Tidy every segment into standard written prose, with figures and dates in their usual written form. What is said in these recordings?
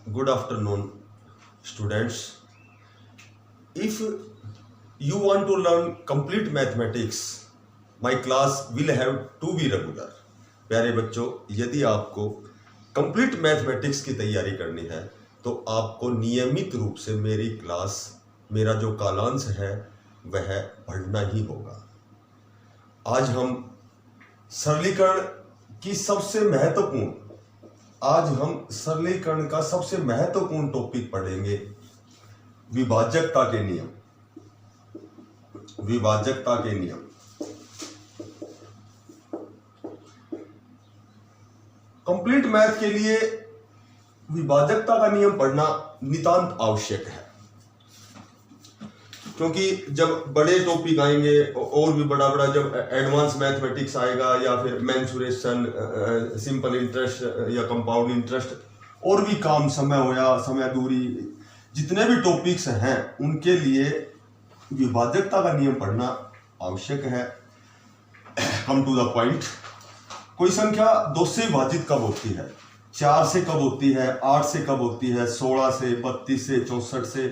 Good afternoon, students. If you want to learn complete mathematics, my class will have to be regular. प्यारे बच्चों, यदि आपको complete mathematics की तैयारी करनी है तो आपको नियमित रूप से मेरी क्लास, मेरा जो कालांश है वह पढ़ना ही होगा। आज हम सरलीकरण की सबसे महत्वपूर्ण का सबसे महत्वपूर्ण टॉपिक पढ़ेंगे, विभाजकता के नियम। विभाजकता के नियम कंप्लीट मैथ के लिए विभाजकता का नियम पढ़ना नितांत आवश्यक है, क्योंकि जब बड़े टॉपिक आएंगे और भी बड़ा जब एडवांस मैथमेटिक्स आएगा या फिर मेंसुरेशन, सिंपल इंटरेस्ट या कंपाउंड इंटरेस्ट और भी काम, समय होया, समय दूरी, जितने भी टॉपिक्स हैं उनके लिए विभाजकता का नियम पढ़ना आवश्यक है। Come to the point. कोई संख्या 2 से विभाजित कब होती है, 4 से कब होती है, 8 से कब होती है, 16 से, 32 से, 64 से।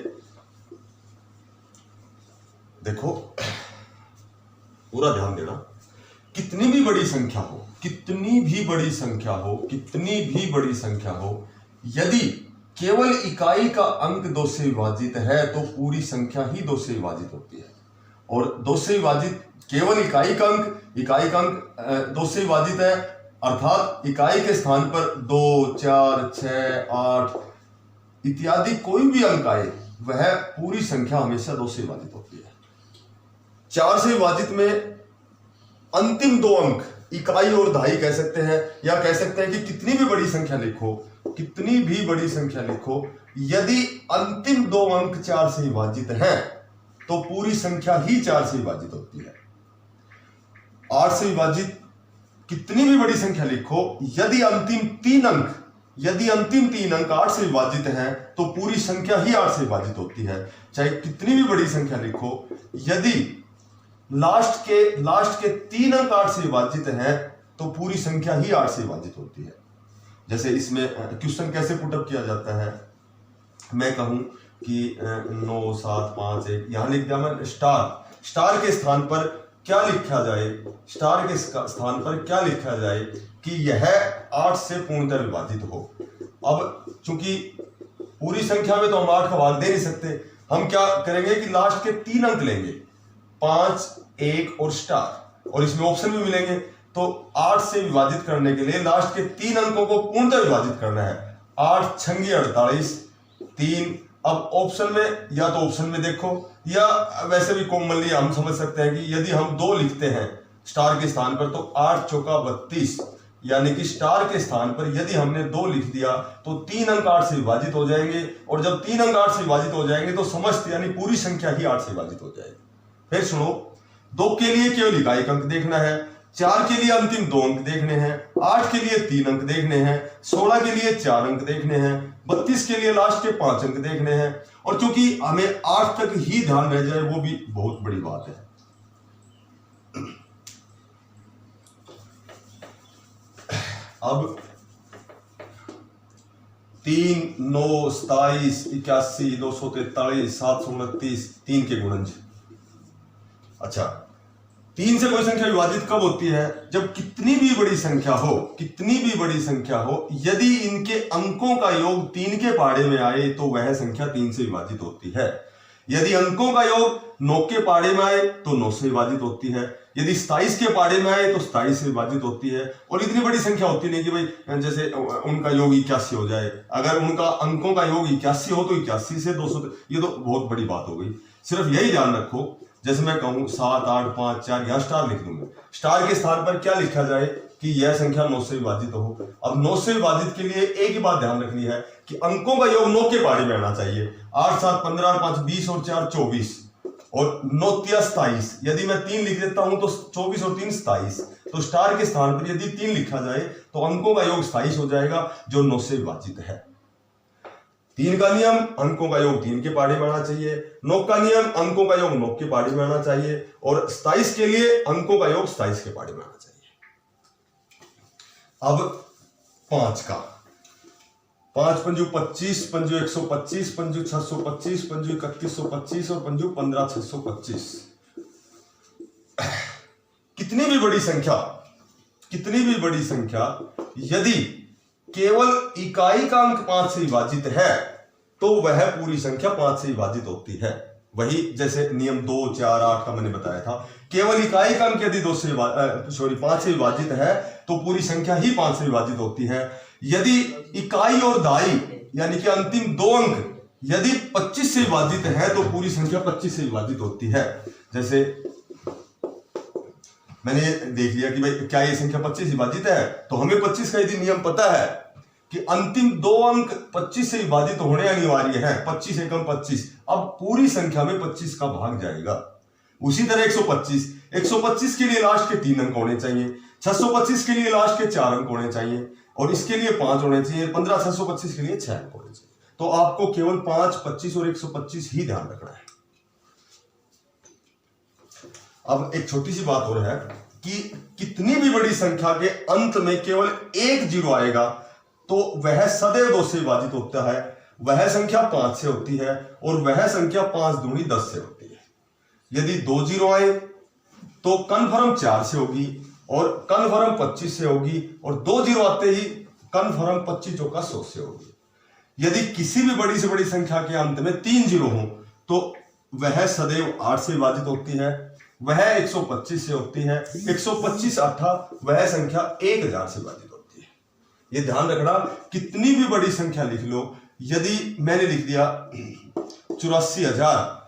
देखो, पूरा ध्यान देना। कितनी भी बड़ी संख्या हो, यदि केवल इकाई का अंक 2 से विभाजित है तो पूरी संख्या ही 2 से विभाजित होती है। और 2 से विभाजित केवल इकाई का अंक 2 से विभाजित है, अर्थात इकाई के स्थान पर 2, 4, 6, 8 इत्यादि कोई भी अंक आए, वह पूरी संख्या हमेशा 2 से विभाजित होती है। 4 से विभाजित में अंतिम 2 अंक इकाई और दहाई कह सकते हैं, या कह सकते हैं कि कितनी भी बड़ी संख्या लिखो, यदि अंतिम 2 अंक 4 से विभाजित हैं तो पूरी संख्या ही 4 से विभाजित होती है। 8 से विभाजित कितनी भी बड़ी संख्या लिखो, यदि अंतिम 3 अंक 8 से विभाजित हैं तो पूरी संख्या ही 8 से विभाजित होती है। चाहे कितनी भी बड़ी संख्या लिखो, यदि लास्ट के 3 अंक 8 से विभाजित हैं तो पूरी संख्या ही 8 से विभाजित होती है। जैसे इसमें क्वेश्चन कैसे पुटअप किया जाता है, मैं कहूं कि 9, 7, 5, 1, यहां लिख दिया मैं स्टार के स्थान पर क्या लिखा जाए कि यह 8 से पूर्णतः विभाजित हो। अब चूंकि पूरी संख्या में तो हम 8 का भाग दे नहीं सकते, हम क्या करेंगे कि लास्ट के 3 अंक लेंगे, 5, 1 और स्टार, और इसमें ऑप्शन भी मिलेंगे। तो 8 से विभाजित करने के लिए लास्ट के 3 अंकों को पूर्णतः विभाजित करना है। 8 छंगी 48, 3। अब ऑप्शन में, या तो ऑप्शन में देखो, या वैसे भी कॉमनली हम समझ सकते हैं कि यदि हम 2 लिखते हैं स्टार के स्थान पर तो 8 चौका 32, यानी कि स्टार के स्थान पर यदि हमने 2 लिख दिया तो 3 अंक 8 से विभाजित हो जाएंगे, और जब 3 अंक 8 से विभाजित हो जाएंगे तो समस्त यानी पूरी संख्या ही 8 से विभाजित हो जाएगी। फिर सुनो, 2 के लिए केवल इकाई अंक देखना है, 4 के लिए अंतिम 2 अंक देखने हैं, 8 के लिए 3 अंक देखने हैं, 16 के लिए 4 अंक देखने हैं, 32 के लिए लास्ट के 5 अंक देखने हैं। और क्योंकि हमें 8 तक ही ध्यान रह जाए वो भी बहुत बड़ी बात है। अब 3, 9, 27, 81, 243, 729, 3 के गुणज। अच्छा, 3 से कोई संख्या विभाजित कब होती है, जब कितनी भी बड़ी संख्या हो, यदि इनके अंकों का योग 3 के पाड़े में आए तो वह संख्या 3 से विभाजित होती है। यदि अंकों का योग 9 के पाड़े में आए तो 9 से विभाजित होती है। यदि 27 के पाड़े में आए तो 27 से विभाजित होती है। और इतनी बड़ी संख्या होती नहीं कि भाई जैसे उनका योग 81 हो जाए। अगर उनका अंकों का योग 81 हो तो 81 से 200, ये तो बहुत बड़ी बात हो गई। सिर्फ यही ध्यान रखो, जैसे मैं कहूं 7, 8, 5, 4, यहां स्टार लिख दूंगा, स्टार के स्थान पर क्या लिखा जाए कि यह संख्या 9 से विभाजित हो। अब 9 से विभाजित के लिए एक ही बात ध्यान रखनी है कि अंकों का योग 9 के पाड़े में आना चाहिए। 8, 7, 15 और 5, 20 और 4, 24 और 9, 3, 27। यदि मैं 3 लिख देता हूं तो 24 और 3, 27। तो स्टार के स्थान पर यदि 3 लिखा जाए तो अंकों का योग 27 हो जाएगा, जो 9 से विभाजित है। 3 का नियम, अंकों का योग 3 के पाड़े में आना चाहिए। 9 का नियम, अंकों का योग 9 के पाड़े में आना चाहिए। और 27 के लिए अंकों का योग 27 के पाड़े में आना चाहिए। अब 5 का 5 पंजू 25, पंजू 125, पंजू 625, पंजू 3125 और पंजू 15625। कितनी भी बड़ी संख्या यदि केवल इकाई का अंक 5 से विभाजित है तो वह पूरी संख्या 5 से विभाजित होती है। वही जैसे नियम 2, 4, 8 का मैंने बताया था। केवल इकाई का अंक यदि 5 से विभाजित है तो पूरी संख्या ही 5 से विभाजित होती है। यदि इकाई और दाई यानी कि अंतिम दो अंक यदि 25 से विभाजित है तो पूरी संख्या 25 से विभाजित होती है। जैसे मैंने देख लिया कि भाई क्या ये संख्या 25 से विभाजित है, तो हमें 25 का यदि नियम पता है कि अंतिम दो अंक 25 से विभाजित होने अनिवार्य है, 25 एकम 25, अब पूरी संख्या में 25 का भाग जाएगा। उसी तरह 125 के लिए लास्ट के 3 अंक होने चाहिए, 625 के लिए लास्ट के 4 अंक होने चाहिए और इसके लिए 5 होने चाहिए, 15,625 के लिए 6 अंक होने चाहिए। तो आपको केवल 5, 25 और 125 ही ध्यान रखना है। अब एक छोटी सी बात और है कि कितनी भी बड़ी संख्या के अंत में केवल एक जीरो आएगा तो वह सदैव 2 से विभाजित होता है। वह संख्या 5 से होती है और वह संख्या 5 दूनी 10 से होती है। यदि 2 जीरो आए तो कन्फर्म 4 से होगी और कन्फर्म 25 से होगी और 2 जीरो आते ही कन्फर्म 25 चौका 100 से होगी। यदि किसी भी बड़ी से बड़ी संख्या के अंत में 3 जीरो हो तो वह सदैव 8 से विभाजित होती है, वह 125 से होती है, 125 8 वह संख्या 1000 से विभाजित होती है। ये ध्यान रखना, कितनी भी बड़ी संख्या लिख लो। यदि मैंने लिख दिया 84,000,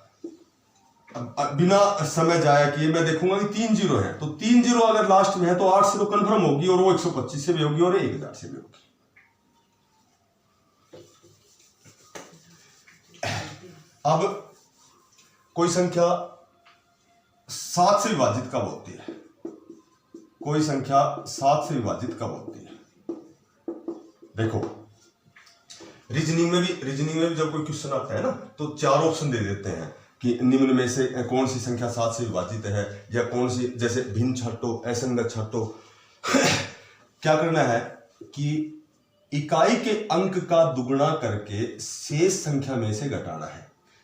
बिना समय जाया किए मैं देखूंगा कि 3 जीरो है, तो 3 जीरो अगर लास्ट में है तो 8 से तो कंफर्म होगी और वो 125 से भी होगी और 1000 से भी होगी। अब कोई संख्या 7 से विभाजित कब होती है? कोई संख्या 7 से विभाजित कब होती है? देखो, रीजनिंग में भी जब कोई क्वेश्चन आता है ना तो 4 ऑप्शन दे देते हैं कि निम्न में से कौन सी संख्या 7 से विभाजित है या कौन सी, जैसे भिन्न छठो, असंगत छठो। क्या करना है कि इकाई के अंक का दुगुना करके शेष संख्या में से घटाना है।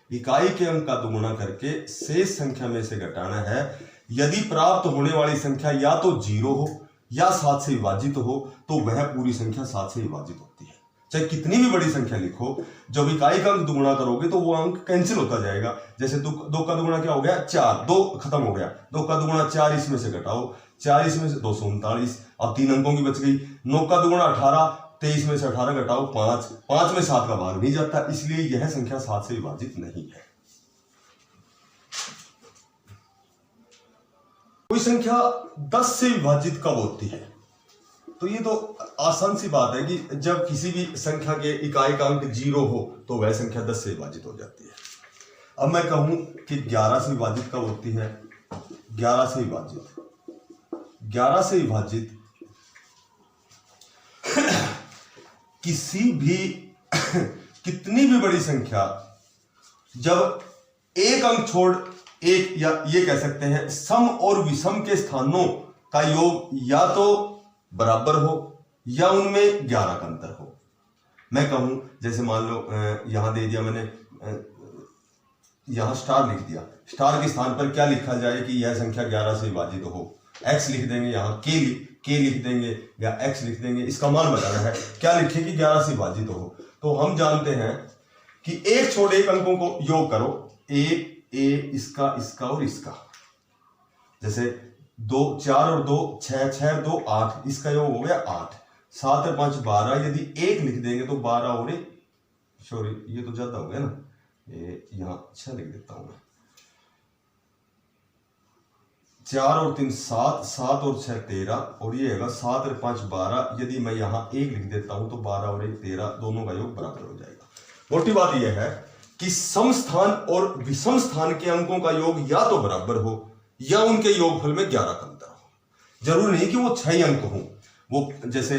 इकाई के अंक का दुगुना करके शेष संख्या में से घटाना है। यदि प्राप्त होने वाली संख्या या तो 0 हो या 7 से विभाजित हो तो वह पूरी संख्या 7 से विभाजित होती है। चाहे कितनी भी बड़ी संख्या लिखो, जब इकाई का अंक दुगुना करोगे तो वो अंक कैंसिल होता जाएगा। जैसे 2 का दुगुना क्या हो गया? 4, 2 खत्म हो गया। 2 का दुगुना 4, इसमें से घटाओ 4, इसमें से 239, अब 3 अंकों की बच गई। 9 का दुगुना 18, 23 में से 18 घटाओ 5, 5 में 7 का भाग नहीं जाता, इसलिए यह संख्या 7 से विभाजित नहीं है। कोई संख्या 10 से विभाजित कब होती है? तो ये तो आसान सी बात है कि जब किसी भी संख्या के इकाई का अंक 0 हो तो वह संख्या 10 से विभाजित हो जाती है। अब मैं कहूं कि 11 से विभाजित कब होती है? 11 से विभाजित किसी भी कितनी भी बड़ी संख्या जब एक अंक छोड़ एक, या ये कह सकते हैं सम और विषम के स्थानों का योग या तो बराबर हो या उनमें 11 का अंतर हो। मैं कहूं जैसे मान लो यहां दे दिया मैंने, यहां स्टार लिख दिया, स्टार के स्थान पर क्या लिखा जाए कि यह संख्या 11 से विभाजित हो? x लिख देंगे, यहाँ k लिख देंगे या x लिख देंगे। इसका मान बताना है, क्या लिखे कि 11 से विभाजित हो। तो हम जानते हैं कि एक छोड़ एक अंकों को योग करो, ए इसका और इसका। जैसे 2 4 और 2 6, 6 और 2 8, इसका योग हो गया 8, 7 और 5 12। यदि 1 लिख देंगे तो 12 और 1, सॉरी ये तो ज्यादा हो गया ना, ये यहाँ 6 लिख देता हूं मैं। 4 और 3 7, 7 और 6 13 और ये है 7 और 5 12। यदि मैं यहाँ 1 लिख देता हूं तो 12 और 1 13, दोनों का योग बराबर हो जाएगा। मोटी बात यह है कि सम स्थान और विषम स्थान के अंकों का योग या तो बराबर हो या उनके योगफल में 11 का अंतर हो। जरूरी नहीं कि वो 6 अंक हो, वो जैसे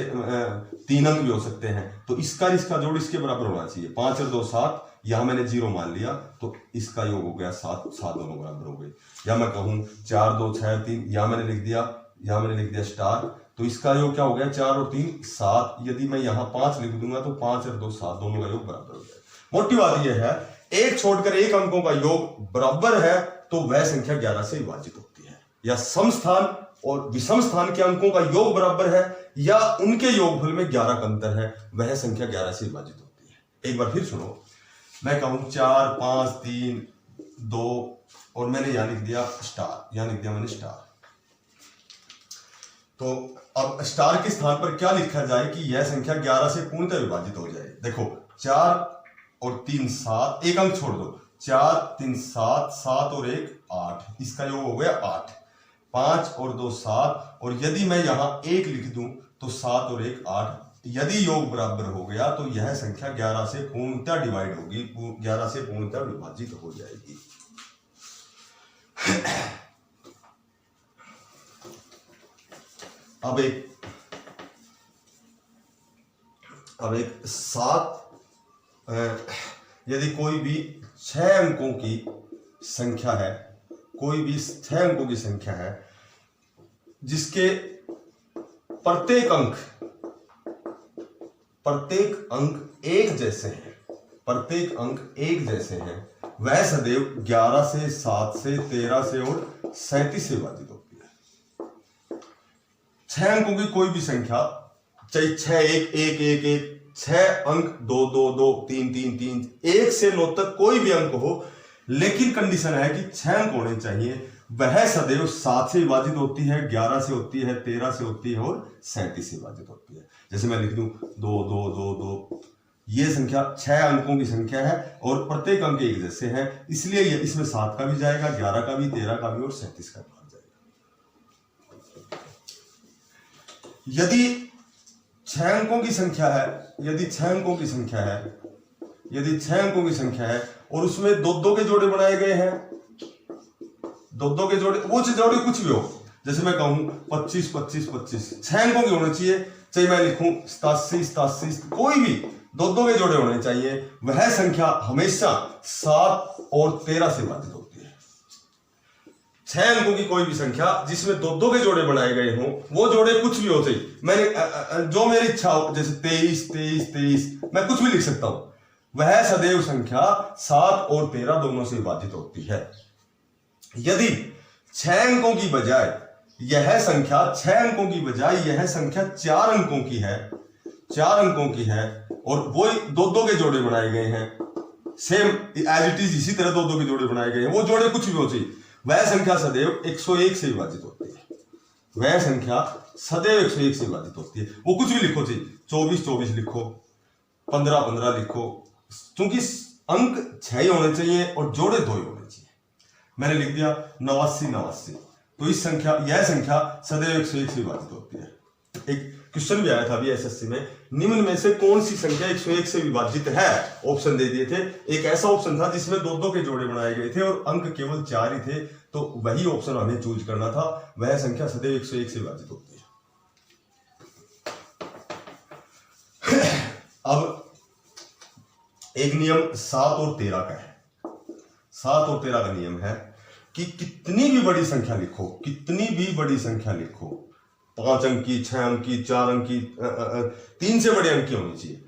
3 अंक भी हो सकते हैं। तो इसका जोड़ इसके बराबर होना चाहिए। 5 और 2 7, यहां मैंने 0 मान लिया तो इसका योग हो गया 7, 7 दोनों बराबर हो गए। या मैं कहूं 4 2 6 3, यहां मैंने लिख दिया स्टार, तो इसका योग क्या हो गया, 4 और 3 7। यदि मैं यहाँ 5 लिख दूंगा तो 5 और 2 7, दोनों का योग बराबर हो जाएगा। मोटी बात यह है, एक छोड़कर एक अंकों का योग बराबर है तो वह संख्या 11 से विभाजित होती है। या समस्थान और विषम स्थान के अंकों का योग बराबर है या उनके योगफल में 11 का अंतर है, वह संख्या 11 से विभाजित होती है। एक बार फिर सुनो, मैं कहूं 4 5 3 2 और मैंने यहां लिख दिया स्टार, यहां लिख दिया मैंने स्टार। तो अब स्टार के स्थान पर क्या लिखा जाए कि यह संख्या 11 से पूर्णतः विभाजित हो जाए। देखो 4 और 3 7, एक अंक छोड़ दो, 4 3 7, 7 और 1 8, इसका योग हो गया 8। 5 और 2 7, और यदि मैं यहां 1 लिख दूं तो 7 और 1 8। यदि योग बराबर हो गया तो यह संख्या 11 से पूर्णतः डिवाइड होगी, 11 से पूर्णतः विभाजित हो जाएगी। अब एक 7, यदि कोई भी 6 अंकों की संख्या है, कोई भी 6 अंकों की संख्या है जिसके प्रत्येक अंक एक जैसे हैं, प्रत्येक अंक एक जैसे हैं, वह सदैव 11 से 7 से 13 से और 37 से विभाजित होती है। 6 अंकों की कोई भी संख्या, चाहे 6 1 1 1 1, 6 अंक 2 2 2 3 3 3, 1 से 9 तक कोई भी अंक हो, लेकिन कंडीशन है कि 6 अंक होने चाहिए। वह सदैव 7 से विभाजित होती है, 11 से होती है, 13 से होती है और 37 से विभाजित होती है। जैसे मैं लिख दूं 2 2 2 2, ये संख्या 6 अंकों की संख्या है और प्रत्येक अंक एक जैसे हैं, इसलिए इसमें 7 का भी जाएगा, 11 का भी, 13 का भी और 37 का भी जाएगा। यदि 6 अंकों की संख्या है, यदि 6 अंकों की संख्या है, यदि 6 अंकों की संख्या है और उसमें 2 के जोड़े बनाए गए हैं, 2 के जोड़े, वो जोड़े कुछ भी हो, जैसे मैं कहूं 25 25 25, 6 अंकों की होने चाहिए, चाहे मैं लिखूं 87 87, कोई भी 2 के जोड़े होने चाहिए, वह संख्या हमेशा 7 और 13 से विभाजित होती है। 6 अंकों की कोई भी संख्या जिसमें 2 के जोड़े बनाए गए हों, वो जोड़े कुछ भी हो चाहिए, मैंने जो मेरी इच्छा हो, जैसे 23 23 23, मैं कुछ भी लिख सकता हूं, वह सदैव संख्या 7 और 13 दोनों से विभाजित होती है। यदि 6 अंकों की बजाय यह संख्या 6 अंकों की बजाय यह संख्या 4 अंकों की है, 4 अंकों की है और वो 2 के जोड़े बनाए गए हैं, सेम एज इट इज इसी तरह 2 के जोड़े बनाए गए हैं, वो जोड़े कुछ भी हो चाहिए, वह संख्या सदैव 101 से विभाजित होती है। वह संख्या सदैव 101 से विभाजित होती है। वो कुछ भी लिखो चाहिए, 24 24 लिखो, 15 15 लिखो, क्योंकि अंक 6 ही होने चाहिए और जोड़े 2 ही होने चाहिए। मैंने लिख दिया 89 89, तो इस संख्या, यह संख्या सदैव 101 से विभाजित होती है। एक क्वेश्चन भी आया था अभी एसएससी में, निम्न में से कौन सी संख्या 101 से विभाजित है, ऑप्शन दे दिए थे। एक ऐसा ऑप्शन था जिसमें 2 के जोड़े बनाए गए थे और अंक केवल 4 ही थे, तो वही ऑप्शन हमें चूज करना था। वह संख्या सदैव 101 से विभाजित होती है। अब एक नियम 7 और 13 का है। 7 और 13 का नियम है कि कितनी भी बड़ी संख्या लिखो, कितनी भी बड़ी संख्या लिखो, 5 अंक की, 6 अंक की, 4 अंक की, 3 से बड़े अंक की होनी चाहिए।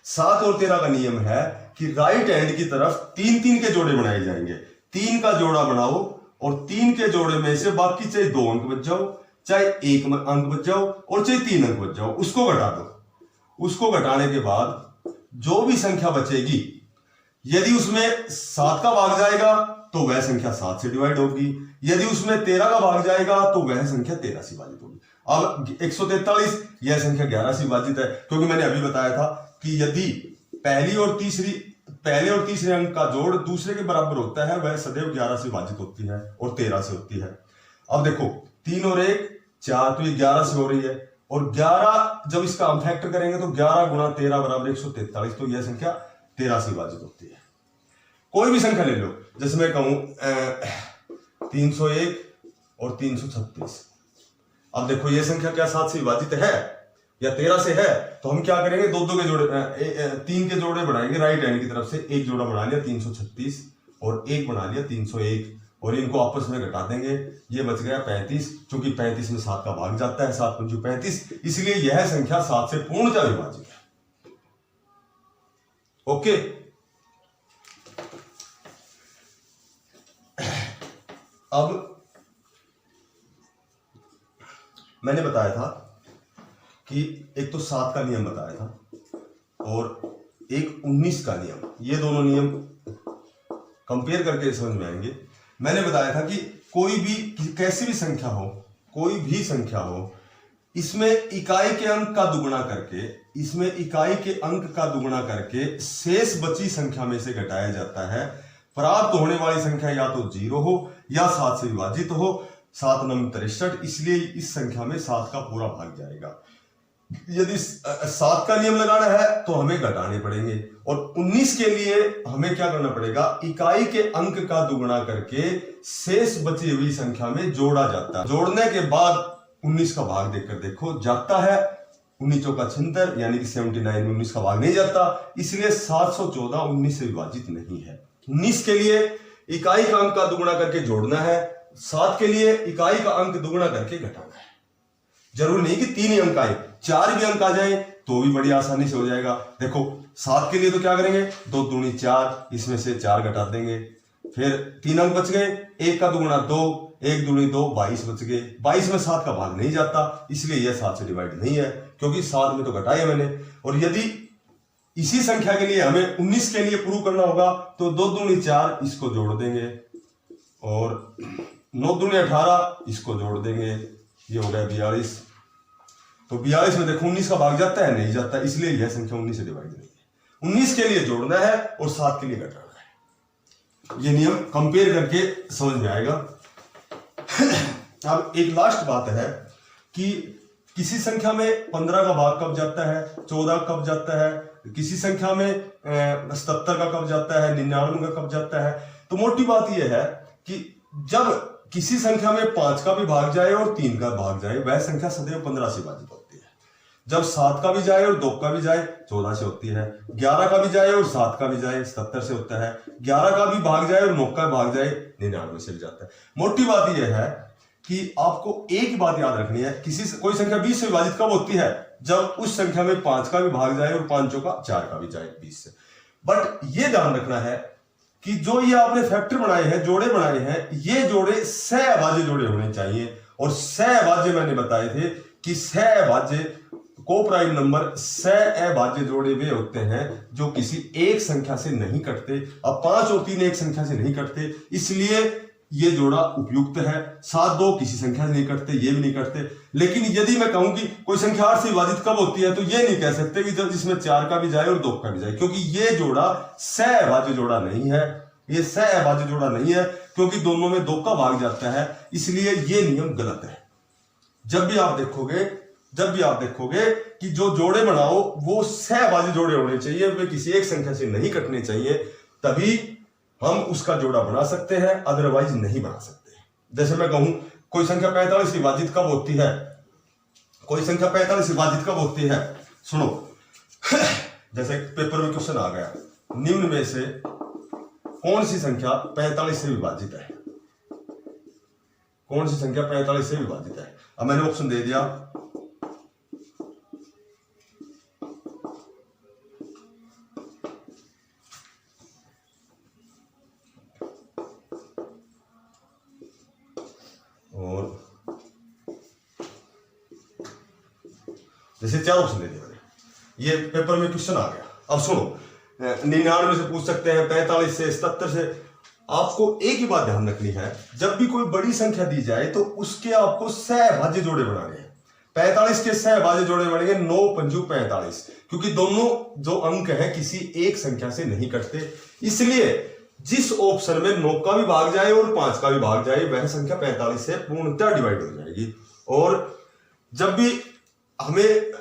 7 और 13 का नियम है कि राइट हैंड की तरफ 3 3 के जोड़े बनाए जाएंगे। 3 का जोड़ा बनाओ और 3 के जोड़े में से बाकी चाहे 2 अंक बच जाओ, चाहे 1 अंक बच जाओ और चाहे 3 अंक बच जाओ, उसको घटा दो। उसको घटाने के बाद जो भी संख्या बचेगी, यदि उसमें 7 का भाग जाएगा तो वह संख्या 7 से डिवाइड होगी, यदि उसमें 13 का भाग जाएगा तो वह संख्या 13 से विभाजित होगी। अब 143, यह संख्या 11 से विभाजित है, क्योंकि मैंने अभी बताया था कि यदि पहले और तीसरे अंक का जोड़ दूसरे के बराबर होता है, वह सदैव 11 से विभाजित होती है और 13 से होती है। अब देखो 3 और 1 4, तो ये 11 से हो रही है, और 11 जब इसका हम फैक्टर करेंगे तो 11 गुना 13 बराबर 143, तो यह संख्या 13 से विभाजित होती है। कोई भी संख्या ले लो, जैसे मैं कहूं 301 और 336। अब देखो ये संख्या क्या 7 से विभाजित है या 13 से है, तो हम क्या करेंगे, 2 के जोड़े, 3 के जोड़े बनाएंगे राइट हैंड की तरफ से। एक जोड़ा बना लिया 336 और एक बना लिया 301, और इनको आपस में घटा देंगे, ये बच गया 35, क्योंकि 35 में 7 का भाग जाता है, 7 पंचू 35, इसलिए यह संख्या 7 से पूर्णतः विभाजित है। ओके, अब मैंने बताया था कि एक तो 7 का नियम बताया था और एक 19 का नियम, ये दोनों नियम कंपेयर करके समझ में आएंगे। मैंने बताया था कि कोई भी कैसी भी संख्या हो, कोई भी संख्या हो, इसमें इकाई के अंक का दुगुना करके, इसमें इकाई के अंक का दुगुना करके शेष बची संख्या में से घटाया जाता है। प्राप्त होने वाली संख्या या तो 0 हो या 7 से विभाजित हो। 7 9 63, इसलिए इस संख्या में 7 का पूरा भाग जाएगा। यदि 7 का नियम लगाना है तो हमें घटाने पड़ेंगे, और 19 के लिए हमें क्या करना पड़ेगा, इकाई के अंक का दुगुना करके शेष बची हुई संख्या में जोड़ा जाता है। जोड़ने के बाद 19 का भाग देखकर देखो, जाता है 19 चौका 76, यानी कि 79 में 19 का भाग नहीं जाता, इसलिए 714 19 से विभाजित नहीं है। 19 के लिए इकाई का अंक का दुगुना करके जोड़ना है, 7 के लिए इकाई का अंक दुगुना करके घटाना है। जरूरी नहीं कि 3 ही अंक आए, 4 भी अंक आ जाए तो भी बड़ी आसानी से हो जाएगा। देखो 7 के लिए तो क्या करेंगे, 2 दूनी 4, इसमें से 4 घटा देंगे, फिर 3 अंक बच गए, 1 का दुगुना 2, 1 दूनी 2, 22 बच गए। 22 में 7 का भाग नहीं जाता, इसलिए यह 7 से डिवाइड नहीं है, क्योंकि 7 में तो घटाया मैंने। और यदि इसी संख्या के लिए हमें 19 के लिए प्रूव करना होगा तो 2 दूनी 4, इसको जोड़ देंगे, और 9 दूनी 18, इसको जोड़ देंगे, ये हो गया 42। तो 42 में देखो 19 का भाग जाता है, नहीं जाता, इसलिए यह संख्या 19 से डिवाइड नहीं है। 19 के लिए जोड़ना है और 7 के लिए घटाना है। ये नियम कंपेयर करके समझ में आएगा। अब एक लास्ट बात है कि किसी संख्या में 15 का भाग कब जाता है, 14 कब जाता है, किसी संख्या में 77 का कब जाता है, 99 का कब जाता है। तो मोटी बात यह है कि जब किसी संख्या में 5 का भी भाग जाए और 3 का भाग जाए, वह संख्या सदैव 15 से विभाजित होती है। जब 7 का भी जाए और 2 का भी जाए 14 से होती है, 11 का भी जाए और 7 का भी जाए 77 से होता है, 11 का भी भाग जाए और 9 का भाग जाए 99 से जाता है। मोटी बात यह है कि आपको एक बात याद रखनी है, कोई संख्या 20 से विभाजित कब होती है, जब उस संख्या में 5 का भी भाग जाए और 5 का 4 का भी जाए 20 से। बट ये ध्यान रखना है कि जो ये आपने फैक्टर बनाए हैं, जोड़े बनाए हैं, ये जोड़े सहअभाज्य जोड़े होने चाहिए। और सहअभाज्य मैंने बताए थे कि सहअभाज्य को प्राइम नंबर सहअभाज्य जोड़े वे होते हैं जो किसी एक संख्या से नहीं कटते। अब 5 और 3 एक संख्या से नहीं कटते, इसलिए ये जोड़ा उपयुक्त है। 7 2 किसी संख्या से नहीं कटते, ये भी नहीं कटते। लेकिन यदि मैं कहूं कि कोई संख्या 8 से विभाजित कब होती है, तो ये नहीं कह सकते कि जब जिसमें 4 का भी जाए और 2 का भी जाए, क्योंकि ये जोड़ा सहअभाज्य जोड़ा नहीं है। ये सहअभाज्य जोड़ा नहीं है क्योंकि दोनों में 2 का भाग जाता है, इसलिए ये नियम गलत है। जब भी आप देखोगे कि जो जोड़े बनाओ वो सहअभाज्य जोड़े होने चाहिए, वे किसी एक संख्या से नहीं कटने चाहिए, तभी हम उसका जोड़ा बना सकते हैं, अदरवाइज नहीं बना सकते। जैसे मैं कहूं कोई संख्या 45 से विभाजित कब होती है, कोई संख्या 45 से विभाजित कब होती है, सुनो। जैसे पेपर में क्वेश्चन आ गया, निम्न में से कौन सी संख्या 45 से विभाजित है, कौन सी संख्या 45 से विभाजित है। अब मैंने ऑप्शन दे दिया, और जैसे 4 ऑप्शन दे दिए मैंने, ये पेपर में क्वेश्चन आ गया। अब सुनो, 99 से पूछ सकते हैं, 45 से, 77 से। आपको एक ही बात ध्यान रखनी है, जब भी कोई बड़ी संख्या दी जाए तो उसके आपको सहअभाज्य जोड़े बनाने हैं। 45 के सहअभाज्य जोड़े बनेंगे 9 पंजू 45, क्योंकि दोनों जो अंक है किसी एक संख्या से नहीं कटते। इसलिए जिस ऑप्शन में 9 का भी भाग जाए और 5 का भी भाग जाए, वह संख्या 45 से पूर्णतः डिवाइड हो जाएगी। और जब भी हमें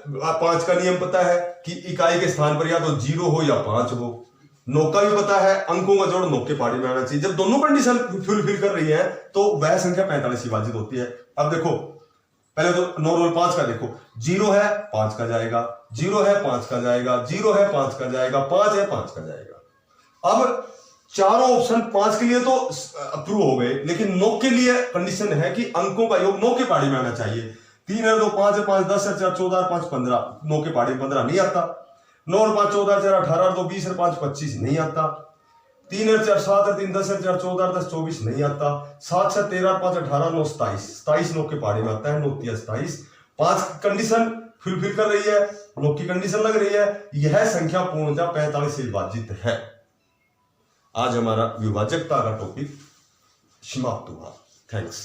5 का नियम पता है कि इकाई के स्थान पर या तो 0 हो या 5 हो, 9 का भी पता है अंकों का जोड़ 9 के पारी में आना चाहिए। जब दोनों कंडीशन फुलफिल कर रही है तो वह संख्या 45 से विभाजित होती है। अब देखो, पहले तो नॉर्मल 5 का देखो, 0 है 5 का जाएगा, 0 है 5 का जाएगा, 0 है 5 का जाएगा, 5 है 5 का जाएगा। अब चारों ऑप्शन 5 के लिए तो अप्रूव हो गए, लेकिन 9 के लिए कंडीशन है कि अंकों का योग 9 के पहाड़ी में आना चाहिए। 3 है 2 5 है 5 10 है 4 14 है 5 15, 9 के पहाड़ी में 15 नहीं आता। 9 और 5 14 4 18 2 20 है 5 25 नहीं आता। 3 है 4 7 है 3 10 है 4 14 10 24 नहीं आता। 7 6 13 5 18 9 27, 27 9 के पहाड़ी में आता है। 9 3 27, 5 कंडीशन फुलफिल कर रही है, 9 की कंडीशन लग रही है। यह संख्या पूर्णतः 45 से विभाजित है। आज हमारा विभाजकता का टॉपिक समाप्त हुआ। थैंक्स।